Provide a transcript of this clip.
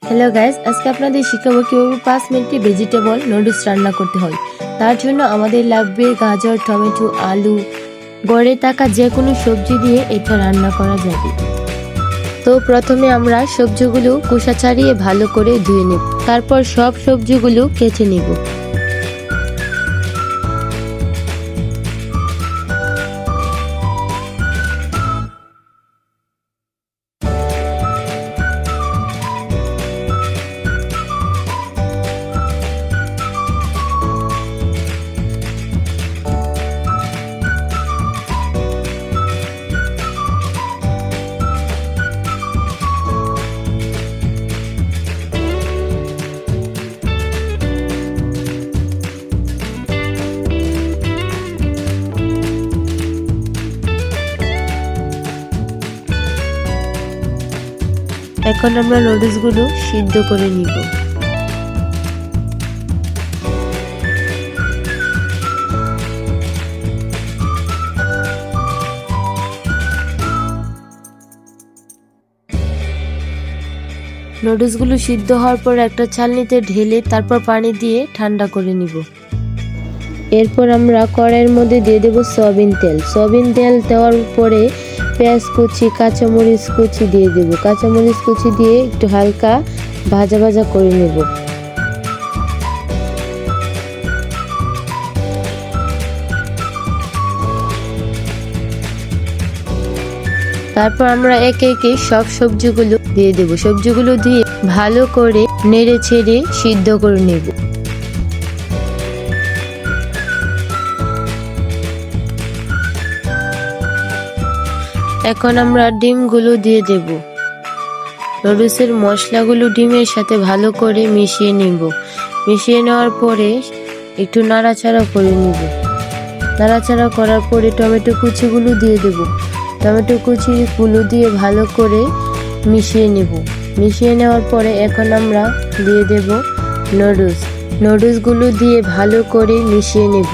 Hello guys, আজকে আপনাদের শিখাবো কিভাবে 5 মিনিটে ভেজিটেবল নুডলস রান্না করতে হয়। তার জন্য আমাদের লাগবে গাজর, টমেটো, আলু, গড়ে থাকা যে কোনো সবজি দিয়ে এটা রান্না করা যাবে। তো প্রথমে আমরা সবজিগুলো খোসা ছাড়িয়ে ভালো করে ধুয়ে নেব, তারপর সব সবজিগুলো কেটে নেব। এখন আমরা নুডলসগুলো সিদ্ধ করে নিব। নুডলসগুলো সিদ্ধ হওয়ার পর একটা চালনিতে ঢেলে তারপর পানি দিয়ে ঠান্ডা করে নিব। এরপর আমরা কড়াইয়ের মধ্যে দিয়ে দেব সয়াবিন তেল। সয়াবিন তেল দেওয়ার পরে পেঁয়াজ কুচি, কাঁচামরিচ কুচি দিয়ে দেব। কাঁচামরিচ কুচি দিয়ে একটু হালকা ভাজা ভাজা করে নেব। তারপর আমরা একে একে সব সবজিগুলো দিয়ে দেব। সবজিগুলো দিয়ে ভালো করে নেড়ে ছেড়ে সিদ্ধ করে নেব। এখন আমরা ডিমগুলো দিয়ে দেব। নুডলসের মশলাগুলো ডিমের সাথে ভালো করে মিশিয়ে নিব। মিশিয়ে নেওয়ার পরে একটু নাড়াচাড়া করে নিব। নাড়াচাড়া করার পরে টমেটো কুচিগুলো দিয়ে দেব। টমেটো কুচিগুলো দিয়ে ভালো করে মিশিয়ে নেব। মিশিয়ে নেওয়ার পরে এখন আমরা দিয়ে দেব নুডলসগুলো দিয়ে ভালো করে মিশিয়ে নেব।